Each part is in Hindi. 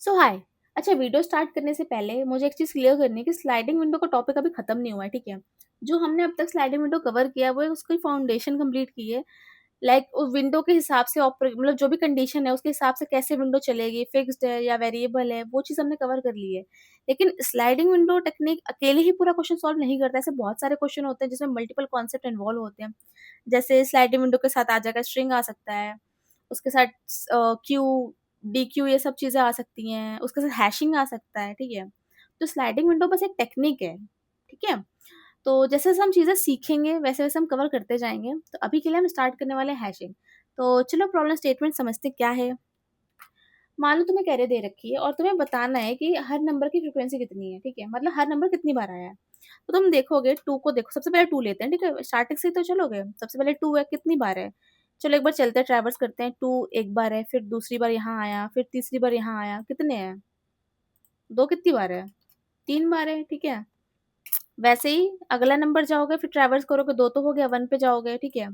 सो हाय। अच्छा, वीडियो स्टार्ट करने से पहले मुझे एक चीज़ क्लियर करनी है कि स्लाइडिंग विंडो का टॉपिक अभी खत्म नहीं हुआ है, ठीक है? जो हमने अब तक स्लाइडिंग विंडो कवर किया है वो उसकी फाउंडेशन कंप्लीट की है। लाइक उस विंडो के हिसाब से मतलब जो भी कंडीशन है उसके हिसाब से कैसे विंडो चलेगी, फिक्स्ड है या वेरिएबल है, वो चीज़ हमने कवर कर ली है। लेकिन स्लाइडिंग विंडो टेक्निक अकेले ही पूरा क्वेश्चन सॉल्व नहीं करता है। ऐसे बहुत सारे क्वेश्चन होते हैं जिसमें मल्टीपल कॉन्सेप्ट इन्वॉल्व होते हैं। जैसे स्लाइडिंग विंडो के साथ आ जाएगा स्ट्रिंग आ सकता है, उसके साथ क्यू, डीक्यू ये सब चीज़ें आ सकती हैं, उसके साथ हैशिंग आ सकता है, ठीक है? तो स्लाइडिंग विंडो बस एक टेक्निक है, ठीक है? तो जैसे-जैसे हम चीज़ें सीखेंगे वैसे-वैसे हम कवर करते जाएँगे। तो अभी के लिए हम स्टार्ट करने वाले हैं हैशिंग। तो चलो प्रॉब्लम स्टेटमेंट समझते हैं क्या है। मान लो तुम्हें एक अरे दे रखी है और तुम्हें बताना है कि हर नंबर की फ्रीक्वेंसी कितनी है, ठीक है? मतलब हर नंबर कितनी बार आया है। तो तुम देखोगे 2 को देखो, सबसे पहले 2 लेते हैं, ठीक है? स्टार्टिंग से ही तो चलोगे। सबसे पहले 2 है, कितनी बार है? चलो एक बार चलते हैं, ट्रैवर्स करते हैं। 2 एक बार है, फिर दूसरी बार यहाँ आया, फिर तीसरी बार यहाँ आया, कितने हैं? 2 कितनी बार है? 3 बार है, ठीक है? वैसे ही अगला नंबर जाओगे, फिर ट्रैवर्स करोगे, 2 तो हो गया, 1 पे जाओगे, ठीक है?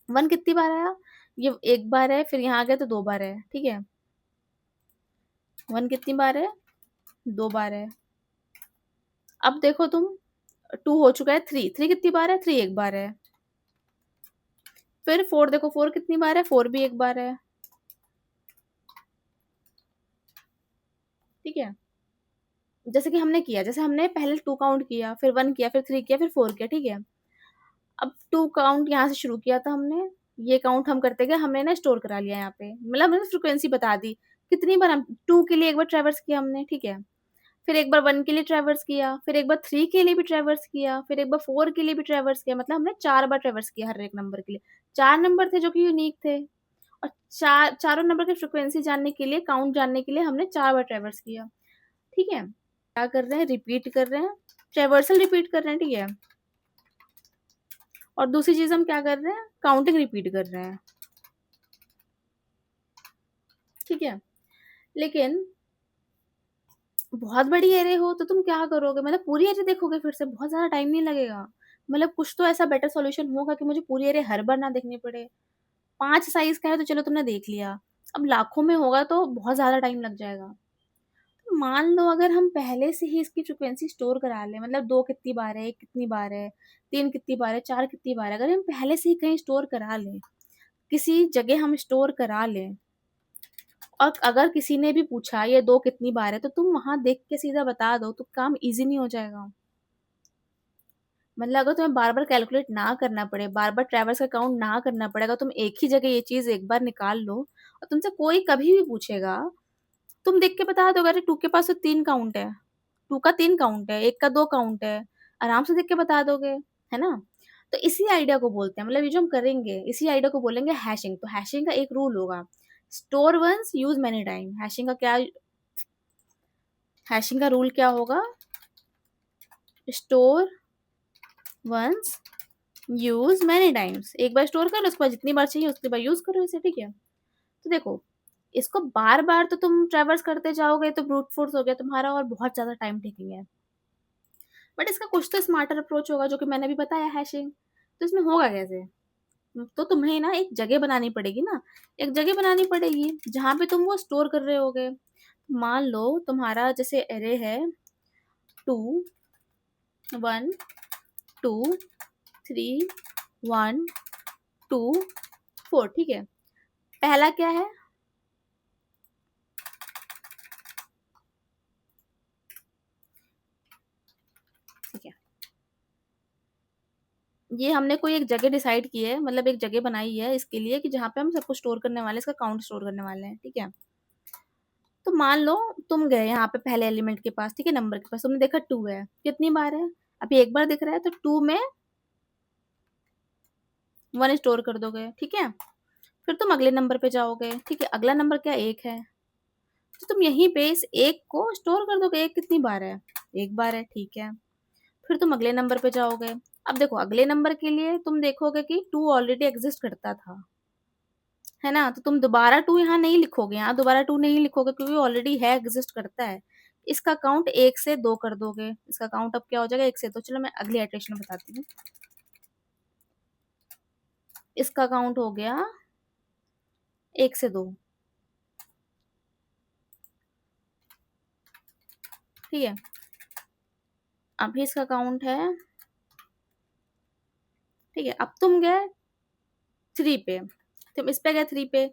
1 कितनी बार आया? ये 1 बार है, फिर यहाँ आ गया तो 2 बार है, ठीक है? 1 कितनी बार है? 2 बार है। अब देखो तुम, 2 हो चुका है, 3 कितनी बार है? 3 एक बार है। फिर 4 देखो, 4 कितनी बार है? 4 भी एक बार है, ठीक है? जैसे कि हमने किया, जैसे हमने पहले 2 काउंट किया, फिर 1 किया, फिर 3 किया, फिर 4 किया, ठीक है? अब 2 काउंट यहाँ से शुरू किया था हमने, ये काउंट हम करते गए, हमने ना स्टोर करा लिया यहाँ पे, मतलब हमने फ्रीक्वेंसी बता दी, कितनी बार हम 2 के लिए एक बार ट्रैवर्स किया हमने, ठीक है? फिर एक बार 1 के लिए ट्रैवर्स किया, फिर एक बार 3 के लिए भी ट्रैवर्स किया, फिर एक बार 4 के लिए भी ट्रैवर्स किया, मतलब हमने 4 बार ट्रैवर्स किया हर एक नंबर के लिए। 4 नंबर थे जो कि यूनिक थे और चारों नंबर की फ्रीक्वेंसी जानने के लिए, काउंट जानने के लिए हमने 4 बार ट्रैवर्स किया, ठीक है? क्या कर रहे हैं? रिपीट कर रहे हैं, ट्रैवर्सल रिपीट कर रहे हैं, ठीक है? और दूसरी चीज़ हम क्या कर रहे हैं? काउंटिंग रिपीट कर रहे हैं, ठीक है? लेकिन बहुत बड़ी एरे हो तो तुम क्या करोगे? मतलब पूरी एरे देखोगे फिर से, बहुत ज़्यादा टाइम नहीं लगेगा। मतलब कुछ तो ऐसा बेटर सॉल्यूशन होगा कि मुझे पूरी एरे हर बार ना देखनी पड़े। 5 साइज़ का है तो चलो तुमने देख लिया। अब लाखों में होगा तो बहुत ज़्यादा टाइम लग जाएगा। तो मान लो अगर हम पहले से ही इसकी फ्रीक्वेंसी स्टोर करा लें, मतलब 2 कितनी बार है, 1 कितनी बार है, 3 कितनी बार है, 4 कितनी बार है, अगर हम पहले से ही कहीं स्टोर करा लें, किसी जगह हम स्टोर करा लें और अगर किसी ने भी पूछा ये 2 कितनी बार है, तो तुम वहाँ देख के सीधा बता दो, तो काम ईज़ी नहीं हो जाएगा? मतलब अगर तुम्हें बार-बार कैलकुलेट ना करना पड़े, बार-बार ट्रैवर्स का काउंट ना करना पड़े, अगर तुम एक ही जगह ये चीज़ एक बार निकाल लो और तुमसे कोई कभी भी पूछेगा, तुम देख के बता दोगे अरे 2 के पास तो 3 काउंट है, 2 का 3 काउंट है, 1 का 2 काउंट है, आराम से देख के बता दोगे, है ना? तो इसी आइडिया को बोलते हैं, मतलब ये जो हम करेंगे, इसी आइडिया को बोलेंगे हैशिंग। तो हैशिंग का एक रूल होगा, store once use many time. Hashing का रूल क्या होगा? Store once use many times. एक बार स्टोर कर लो, उसके बाद जितनी बार चाहिए उतनी बार यूज़ करो इसे, ठीक है? तो देखो, इसको बार-बार तो तुम ट्रैवर्स करते जाओगे तो ब्रूट फोर्स हो गया तुम्हारा और बहुत ज़्यादा टाइम टेकिंग है। बट इसका कुछ तो स्मार्टर अप्रोच होगा जो कि मैंने अभी बताया, हैशिंग। तो इसमें होगा कैसे? तो तुम्हें ना एक जगह बनानी पड़ेगी ना, एक जगह बनानी पड़ेगी जहाँ पे तुम वो स्टोर कर रहे होगे। मान लो तुम्हारा जैसे अरे है 2, 1, 2, 3, 1, 2, 4, ठीक है? पहला क्या है? ठीक है। ये हमने कोई एक जगह डिसाइड की है, मतलब एक जगह बनाई है इसके लिए कि जहाँ पे हम सब कुछ स्टोर करने वाले हैं, इसका काउंट स्टोर करने वाले हैं, ठीक है? तो मान लो तुम गए यहाँ पे पहले एलिमेंट के पास, ठीक है? नंबर के पास, तुमने देखा 2 है, कितनी बार है? अभी एक बार दिख रहा है तो 2 में 1 स्टोर कर दोगे, ठीक है? फिर तुम अगले नंबर पे जाओगे, ठीक है? अगला नंबर क्या 1 है, तो तुम यहीं पे इस 1 को स्टोर कर दोगे। 1 कितनी बार है? 1 बार है, ठीक है? फिर तुम अगले नंबर पे जाओगे। अब देखो अगले नंबर के लिए तुम देखोगे कि 2 ऑलरेडी एग्ज़िस्ट करता था, है ना? तो तुम दोबारा 2 यहाँ नहीं लिखोगे, यहाँ दोबारा 2 नहीं लिखोगे क्योंकि ऑलरेडी है, एग्ज़िस्ट करता है। इसका काउंट 1 से 2 कर दोगे। इसका काउंट अब क्या हो जाएगा? 1 से 2। चलो मैं अगली इटरेशन में बताती हूँ। इसका काउंट हो गया 1 से 2, ठीक है, अभी इसका काउंट है, ठीक है। अब तुम गए 3 पे, तुम इस पे गए 3 पे,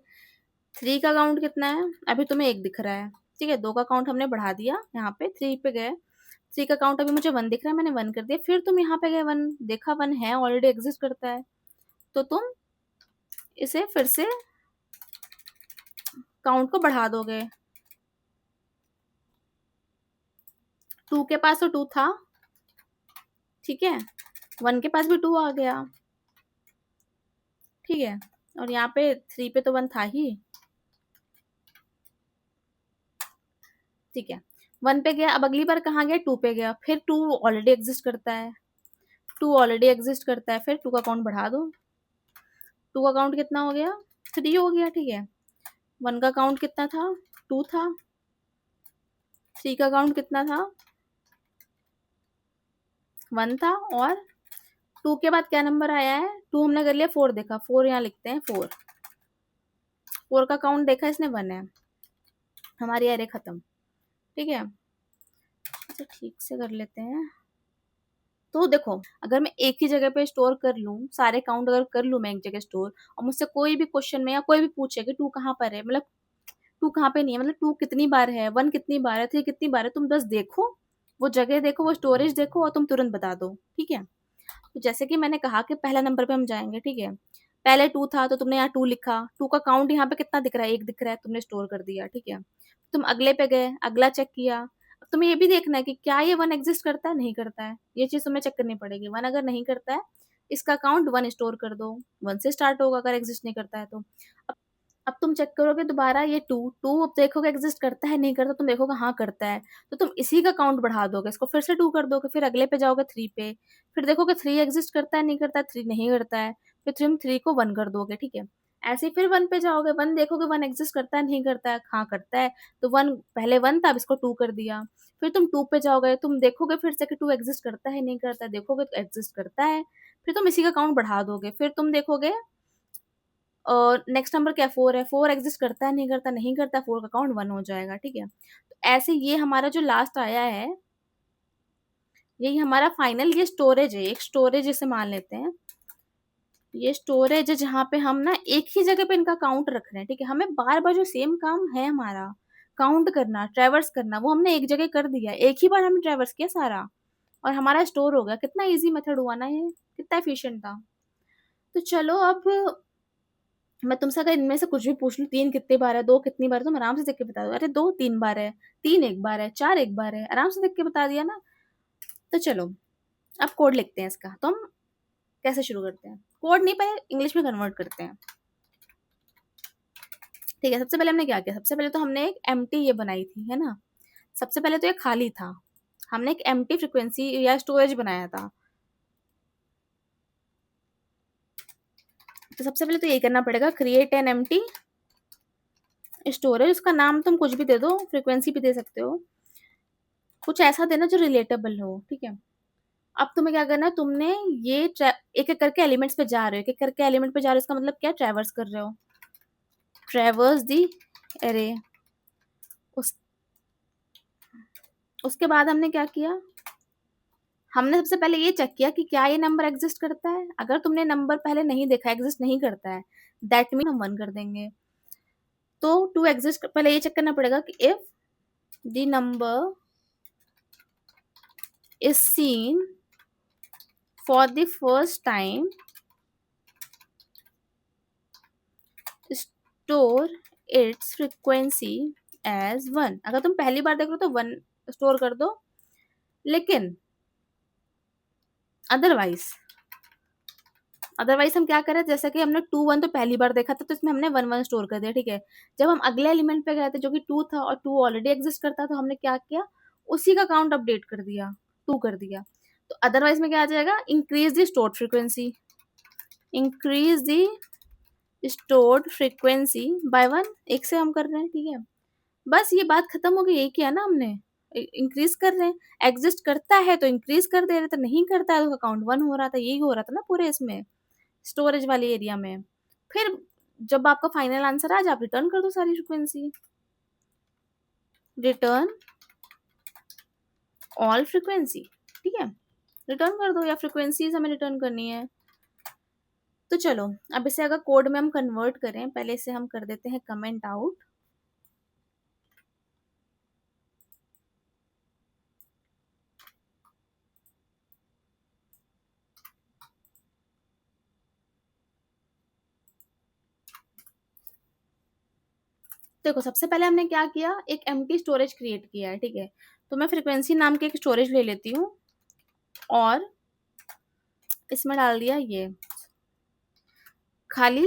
3 का काउंट कितना है, अभी तुम्हें 1 दिख रहा है, ठीक है। 2 का काउंट हमने बढ़ा दिया, यहाँ पे 3 पे गए, 3 का काउंट अभी मुझे 1 दिख रहा है, मैंने 1 कर दिया। फिर तुम यहाँ पे गए 1, देखा 1 है, ऑलरेडी एग्जिस्ट करता है, तो तुम इसे फिर से काउंट को बढ़ा दोगे। 2 के पास तो 2 था, ठीक है, 1 के पास भी 2 आ गया, ठीक है, और यहाँ पे 3 पे तो 1 था ही, ठीक है। 1 पे गया, अब अगली बार कहाँ गया, 2 पे गया, फिर 2 ऑलरेडी एग्जिस्ट करता है, 2 ऑलरेडी एग्जिस्ट करता है, फिर 2 का काउंट बढ़ा दो, 2 का काउंट कितना हो गया, 3 हो गया, ठीक है। 1 का काउंट कितना था, 2 था, 3 का काउंट कितना था, 1 था, और 2 के बाद क्या नंबर आया है, 2 हमने कर लिया, 4 देखा, 4 यहाँ लिखते हैं, 4 का काउंट देखा इसने, 1 है, हमारी एरे खत्म, ठीक है। अच्छा ठीक से कर लेते हैं। तो देखो, अगर मैं एक ही जगह पे स्टोर कर लूँ, सारे काउंट अगर कर लूँ मैं एक जगह स्टोर, और मुझसे कोई भी क्वेश्चन में या कोई भी पूछे कि 2 कहाँ पर है, मतलब 2 कहाँ पे नहीं है, मतलब 2 कितनी बार है, 1 कितनी बार है, 3 कितनी बार है, तुम बस देखो, वो जगह देखो, वो स्टोरेज देखो, और तुम तुरंत बता दो, ठीक है। तो जैसे कि मैंने कहा कि पहला नंबर पे हम जाएंगे, ठीक है। पहले 2 था तो तुमने यहाँ 2 लिखा, 2 का काउंट यहाँ पे कितना दिख रहा है, 1 दिख रहा है, तुमने स्टोर कर दिया, ठीक है। तुम अगले पे गए, अगला चेक किया, अब तुम्हें ये भी देखना है कि क्या ये 1 एग्जिस्ट करता है, नहीं करता है, ये चीज तुम्हें चेक करनी पड़ेगी। 1 अगर नहीं करता है, इसका काउंट 1 स्टोर कर दो, 1 से स्टार्ट होगा अगर एग्जिस्ट नहीं करता है तो। अब अब तुम चेक करोगे दोबारा, ये 2 2 अब देखोगे एग्जिस्ट करता है नहीं करता, तुम देखोगे हाँ करता है, तो तुम इसी का काउंट बढ़ा दोगे, इसको फिर से 2 कर दोगे, फिर अगले पे जाओगे 3 पे, फिर देखोगे 3 एग्जिस्ट करता है नहीं करता है, 3 नहीं करता है, फिर तुम 3 को 1 कर दोगे, ठीक है। ऐसे ही फिर 1 पे जाओगे, 1 देखोगे 1 एग्जिस्ट करता है नहीं करता है, हाँ करता है, तो 1 पहले 1 था, अब इसको 2 कर दिया। फिर तुम 2 पे जाओगे, तुम देखोगे फिर से कि 2 एग्जिस्ट करता है नहीं करता है, देखोगे तो एग्जिस्ट करता है, फिर तुम इसी का काउंट बढ़ा दोगे, फिर तुम देखोगे और नेक्स्ट नंबर क्या है, 4 है, 4 एग्जिस्ट करता है नहीं करता, नहीं करता, 4 का काउंट 1 हो जाएगा, ठीक है। तो ऐसे ये हमारा जो लास्ट आया है, यही हमारा फाइनल, ये स्टोरेज है, एक स्टोरेज इसे मान लेते हैं, ये स्टोरेज है जहाँ पे हम ना एक ही जगह पे इनका काउंट रख रहे हैं, ठीक है। हमें बार बार जो सेम काम है हमारा, काउंट करना, ट्रैवर्स करना, वो हमने एक जगह कर दिया, एक ही बार हमने ट्रैवर्स किया सारा, और हमारा स्टोर हो गया। कितना इजी मेथड हुआ ना ये, कितना एफिशिएंट था। तो चलो अब मैं तुमसे अगर इनमें से कुछ भी पूछ लूँ, 3 कितनी बार है, 2 कितनी बार है, तुम आराम से देख के बता दो, अरे 2 3 बार है, 3 1 बार है, 4 1 बार है, आराम से देख के बता दिया ना। तो चलो अब कोड लिखते हैं इसका, तो हम कैसे शुरू करते हैं, कोड नहीं, पहले इंग्लिश में कन्वर्ट करते हैं, ठीक है। सबसे पहले हमने क्या किया, सबसे पहले तो हमने एक एम्प्टी ये बनाई थी, है ना। सबसे पहले तो ये खाली था, हमने एक एम्प्टी फ्रीक्वेंसी या स्टोरेज बनाया था। तो सबसे पहले तो ये करना पड़ेगा, क्रिएट एन एम्प्टी स्टोरेज, उसका नाम तुम कुछ भी दे दो, फ्रीक्वेंसी भी दे सकते हो, कुछ ऐसा देना जो रिलेटेबल हो, ठीक है। अब तुम्हें क्या करना है, तुमने ये एक एक करके एलिमेंट्स पे जा रहे हो, एक एक करके एलिमेंट पे जा रहे हो, इसका मतलब क्या, ट्रैवर्स कर रहे हो, ट्रैवर्स दी एरे। उस उसके बाद हमने क्या किया, हमने सबसे पहले ये चेक किया कि क्या ये नंबर एग्जिस्ट करता है। अगर तुमने नंबर पहले नहीं देखा, एग्जिस्ट नहीं करता है, दैट मीन हम 1 कर देंगे। तो 2 एग्जिस्ट, पहले ये चेक करना पड़ेगा कि if the number is seen for the first time, store its frequency as 1। अगर तुम पहली बार देख रहे हो तो 1 स्टोर कर दो, लेकिन अदरवाइज अदरवाइज हम क्या करें, जैसे कि हमने 2 1 तो पहली बार देखा था, तो इसमें हमने 1 1 स्टोर कर दिया, ठीक है। जब हम अगले एलिमेंट पे गए थे जो कि 2 था, और 2 ऑलरेडी एग्जिस्ट करता, तो हमने क्या किया, उसी का काउंट अपडेट कर दिया, 2 कर दिया। तो अदरवाइज में क्या आ जाएगा, increase the stored frequency, increase the stored frequency by 1, एक से हम कर रहे हैं, ठीक है। बस ये बात खत्म हो गई, यही किया ना हमने, इंक्रीज कर रहे हैं, एग्जिस्ट करता है तो इंक्रीज कर दे रहे थे, नहीं करता है तो काउंट 1 हो रहा था, यही हो रहा था ना पूरे इसमें, स्टोरेज वाले एरिया में। फिर जब आपका फाइनल आंसर आ जाए, आप रिटर्न कर दो सारी फ्रीक्वेंसी, रिटर्न ऑल फ्रीक्वेंसी, ठीक है, रिटर्न कर दो, या फ्रीक्वेंसीज हमें रिटर्न करनी है। तो चलो अब इसे अगर कोड में हम कन्वर्ट करें, पहले इसे हम कर देते हैं कमेंट आउट। देखो सबसे पहले हमने क्या किया, एक एम्प्टी स्टोरेज क्रिएट किया है, ठीक है। तो मैं फ्रीक्वेंसी नाम की एक स्टोरेज ले लेती हूँ और इसमें डाल दिया ये खाली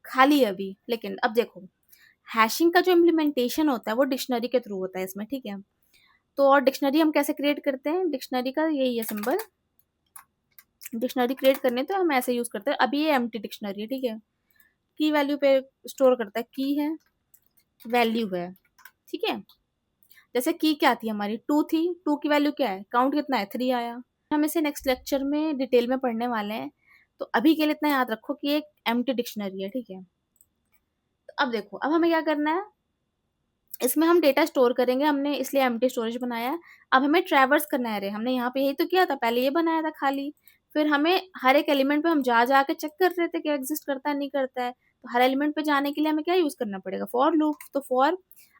खाली अभी। लेकिन अब देखो हैशिंग का जो इम्प्लीमेंटेशन होता है वो डिक्शनरी के थ्रू होता है इसमें, ठीक है। तो और डिक्शनरी हम कैसे क्रिएट करते हैं, डिक्शनरी का यही है सिंबल। डिक्शनरी क्रिएट करने तो हम ऐसे यूज करते हैं। अभी ये एम्प्टी डिक्शनरी है, ठीक है। की वैल्यू पे स्टोर करता है, की है, वैल्यू है, ठीक है। जैसे की क्या थी हमारी, 2 थी, 2 की वैल्यू क्या है, काउंट कितना है, 3 आया। हम इसे नेक्स्ट लेक्चर में डिटेल में पढ़ने वाले हैं, तो अभी के लिए इतना याद रखो कि एक एम्प्टी डिक्शनरी है, ठीक है। तो अब देखो अब हमें क्या करना है, इसमें हम डेटा स्टोर करेंगे, हमने इसलिए एम्प्टी स्टोरेज बनाया है। अब हमें ट्रैवर्स करना है, रे हमने यहाँ पे यही तो किया था, पहले ये बनाया था खाली, फिर हमें हर एक एलिमेंट पे हम जा जा के चेक कर रहे थे कि एग्जिस्ट करता है नहीं करता है। तो हर एलिमेंट पे जाने के लिए हमें क्या यूज करना पड़ेगा, फॉर लूप। तो फॉर,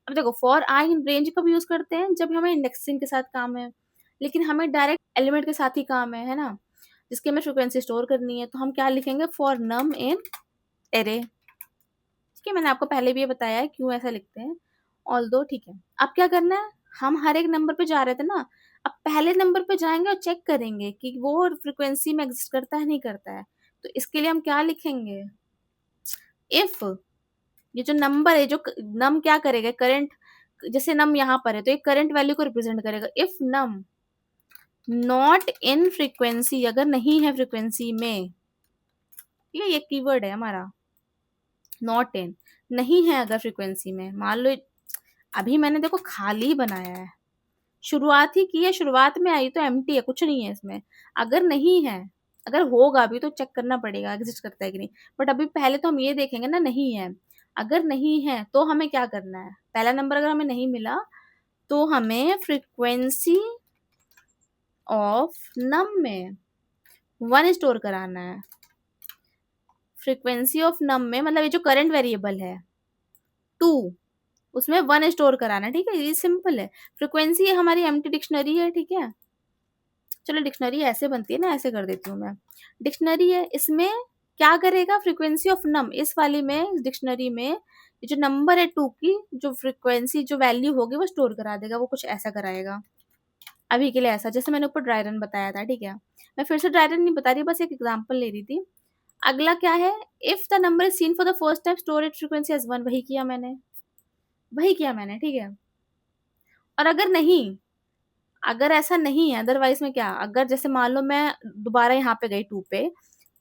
अब देखो फॉर आई इन रेंज कब यूज करते हैं, जब हमें इंडेक्सिंग के साथ काम है, लेकिन हमें डायरेक्ट एलिमेंट के साथ ही काम है ना, जिसकी हमें फ्रिक्वेंसी स्टोर करनी है। तो हम क्या लिखेंगे, फॉर नम इन एरे, ठीक है। मैंने आपको पहले भी ये बताया है क्यों ऐसा लिखते हैं, ऑल दो, ठीक है। अब क्या करना है, हम हर एक नंबर पे जा रहे थे ना, अब पहले नंबर पे जाएंगे और चेक करेंगे कि वो फ्रिक्वेंसी में एग्जिस्ट करता है नहीं करता है। तो इसके लिए हम क्या लिखेंगे, इफ ये जो नंबर है, जो नम क्या करेगा, करंट, जैसे नम यहाँ पर है तो ये करंट वैल्यू को रिप्रेजेंट करेगा। If num not in frequency, अगर नहीं है फ्रीक्वेंसी में, ठीक है, ये कीवर्ड है हमारा, नॉट इन, नहीं है अगर फ्रीक्वेंसी में। मान लो अभी मैंने देखो खाली बनाया है, शुरुआत ही की है, शुरुआत में आई तो एम्प्टी है, कुछ नहीं है इसमें। अगर नहीं है, अगर होगा भी तो चेक करना पड़ेगा एग्जिस्ट करता है कि नहीं, बट अभी पहले तो हम ये देखेंगे ना, नहीं है। अगर नहीं है तो हमें क्या करना है, पहला नंबर अगर हमें नहीं मिला तो हमें फ्रीक्वेंसी ऑफ नम में 1 स्टोर कराना है। फ्रीक्वेंसी ऑफ नम में मतलब ये जो करंट वेरिएबल है 2, उसमें 1 स्टोर कराना है, ठीक है। ये सिंपल है। फ्रीक्वेंसी हमारी एम्प्टी डिक्शनरी है, ठीक है। चलो डिक्शनरी ऐसे बनती है ना, ऐसे कर देती हूँ मैं। डिक्शनरी है, इसमें क्या करेगा, फ्रीक्वेंसी ऑफ नम, इस वाली में डिक्शनरी में ये जो नंबर है 2 की जो फ्रीक्वेंसी जो वैल्यू होगी वो स्टोर करा देगा, वो कुछ ऐसा कराएगा। अभी के लिए ऐसा, जैसे मैंने ऊपर ड्राई रन बताया था, ठीक है। मैं फिर से ड्राई रन नहीं बता रही, बस एक एग्जाम्पल ले रही थी। अगला क्या है, if the number is seen for the first time store it frequency as 1, वही किया मैंने, वही किया मैंने, ठीक है। और अगर नहीं, अगर ऐसा नहीं है, अदरवाइज में क्या, अगर जैसे मान लो मैं दोबारा यहाँ पे गई 2 पे,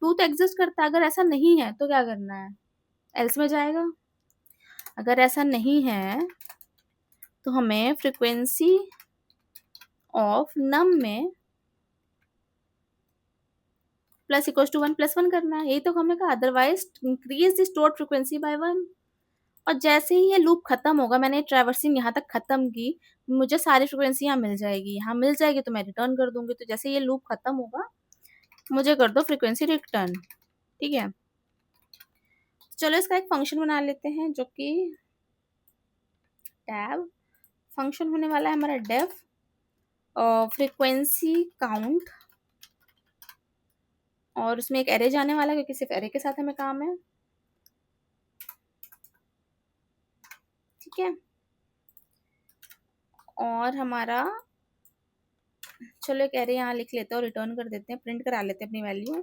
2 तो एग्जिस्ट करता है, अगर ऐसा नहीं है तो क्या करना है, एल्स में जाएगा। अगर ऐसा नहीं है तो हमें फ्रीक्वेंसी ऑफ नम में प्लस इक्वल टू 1 + 1 करना है, यही तो हमने कहा। Otherwise increase the stored frequency by 1। और जैसे ही ये लूप खत्म होगा, मैंने ट्रैवर्सिंग यहाँ तक खत्म की, मुझे सारी फ्रीक्वेंसी यहाँ मिल जाएगी, यहाँ मिल जाएगी तो मैं रिटर्न कर दूंगी। तो जैसे ये लूप खत्म होगा मुझे कर दो फ्रीक्वेंसी रिटर्न, ठीक है। चलो इसका एक फंक्शन बना लेते हैं जो कि टैब फंक्शन होने वाला है हमारा, डेफ फ्रीक्वेंसी काउंट, और उसमें एक एरे जाने वाला है क्योंकि सिर्फ एरे के साथ हमें काम है, ठीक है। और हमारा, चलो एक एरे यहाँ लिख लेते हैं और रिटर्न कर देते हैं, प्रिंट करा लेते हैं अपनी वैल्यू।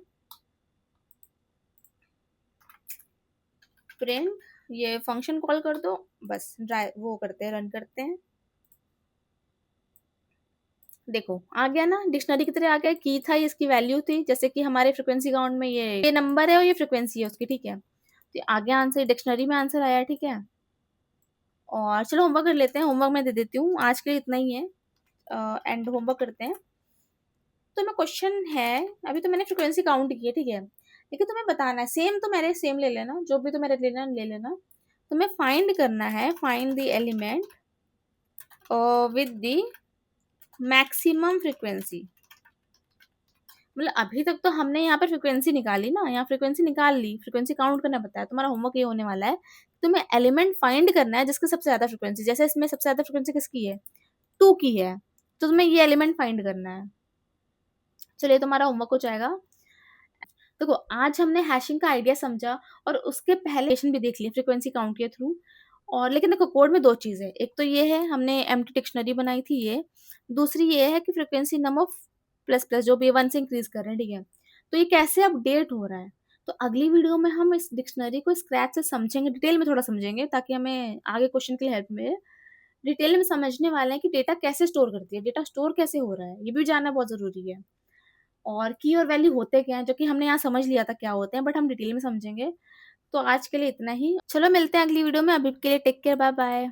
प्रिंट, ये फंक्शन कॉल कर दो, बस ड्राई वो करते हैं, रन करते हैं। देखो आ गया ना, डिक्शनरी की तरह आ गया, की था, इसकी वैल्यू थी, जैसे कि हमारे फ्रीक्वेंसी काउंट में ये नंबर है और ये फ्रीक्वेंसी है उसकी, ठीक है। तो आ गया आंसर, डिक्शनरी में आंसर आया, ठीक है। और चलो होमवर्क कर लेते हैं, होमवर्क मैं दे देती हूँ, आज के लिए इतना ही है, एंड होमवर्क करते हैं। तो मैं क्वेश्चन है, अभी तो मैंने फ्रीक्वेंसी काउंट की है, ठीक है, लेकिन तुम्हें बताना है, सेम तो मेरे सेम ले लेना, जो भी तुम्हें लेना ले लेना। तुम्हें फाइंड करना है, find the element with the maximum frequency, मतलब अभी तक तो हमने यहाँ पर फ्रीक्वेंसी निकाली ना, यहाँ फ्रीक्वेंसी निकाल ली, फ्रीक्वेंसी काउंट करना बताया। तुम्हारा होमवर्क ये होने वाला है, तुम्हें एलिमेंट फाइंड करना है जिसकी सबसे ज्यादा फ्रीक्वेंसी, जैसे इसमें सबसे ज्यादा फ्रीक्वेंसी किसकी है, 2 की है, तो तुम्हें ये एलिमेंट फाइंड करना है। चलिए तुम्हारा होमवर्क हो जाएगा। देखो आज हमने हैशिंग का आइडिया समझा और उसके पहले भी देख लिया फ्रीक्वेंसी काउंट के थ्रू। और लेकिन देखो कोड में दो चीजें, एक तो ये है हमने एम्प्टी डिक्शनरी बनाई थी ये, दूसरी ये है कि frequency num of plus plus जो भी 1 से इंक्रीज कर रहे हैं, ठीक है। तो ये कैसे अपडेट हो रहा है, तो अगली वीडियो में हम इस डिक्शनरी को स्क्रैच से समझेंगे, डिटेल में थोड़ा समझेंगे ताकि हमें आगे क्वेश्चन के लिए हेल्प मिले। डिटेल में समझने वाले हैं कि डेटा कैसे स्टोर करती है, डेटा स्टोर कैसे हो रहा है, ये भी जानना बहुत जरूरी है। और की और वैल्यू होते क्या हैं, जो कि हमने यहाँ समझ लिया था क्या होते हैं, बट हम डिटेल में समझेंगे। तो आज के लिए इतना ही, चलो मिलते हैं अगली वीडियो में, अभी के लिए टेक केयर, बाय बाय।